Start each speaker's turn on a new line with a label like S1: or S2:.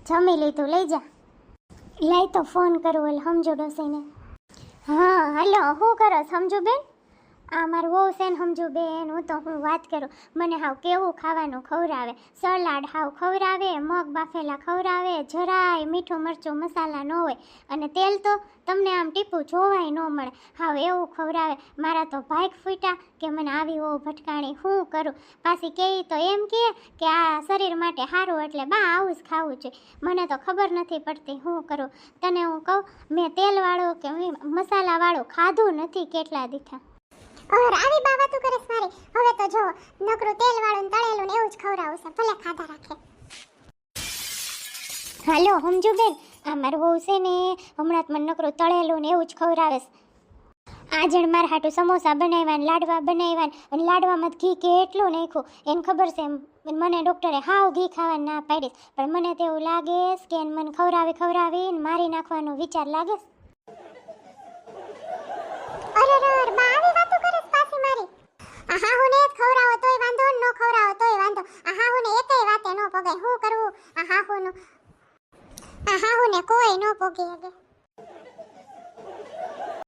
S1: જમી લીધું, લઈ જા. લઈ તો ફોન કરું એટલે સમજો ડોસીને. હા હાલો, શું કરો સમજુ બેન? આ મારું વહુ છે ને સમજુ બેન, હું વાત કરું. મને હાવ કેવું ખાવાનું ખવડાવે, સલાડ હાવ ખવડાવે, મગ બાફેલા ખવડાવે, જરાય મીઠું મરચું મસાલા ન હોય, અને તેલ તો તમને આમ ટીપું જોવાય ન મળે, હાવ એવું ખવડાવે. મારા તો ભાગ ફૂટ્યા કે મને આવી વહુ ભટકાણી, શું કરું? પાછી કહે તો એમ કે આ શરીર માટે સારું, એટલે બા આવું જ ખાવું જોઈએ. મને તો ખબર નથી પડતી શું કરું. તને હું કહું, મેં તેલવાળું કે મસાલાવાળું ખાધું નથી કેટલા દીઠા.
S2: ઓર આવી બા વાતું કરે મારી. હવે તો જો નકરું તેલ વાળું તળેલું ને એવું જ ખવડાવું છે, ભલે ખાધા રાખે.
S1: હાલો સમજુ બેન, આ મારું વહુ છે ને હમણાં જ મને નકરું તળેલું ને એવું જ ખવડાવે છે. આજણ મારા હાટું સમોસા બનાવ્યા ને લાડવા બનાવ્યા ને, અને લાડવામાં ઘી કેટલું નાખ્યું એને ખબર છે. મને ડૉક્ટરે હાવ ઘી ખાવાની ના પાડીશ, પણ મને તો એવું લાગે કે મને ખવડાવીને મારી નાખવાનો વિચાર લાગે.
S2: અરે બા આવી વાતું કરે પાછી મારી. આ હાહુને જ ખવડાવો તોય વાંધો, ન ખવડાવો તોય વાંધો. આ હાહુને એકેય વાતે ન પગાય. શું કરવું આ હાહુને કોઈ ન પોગી શકે.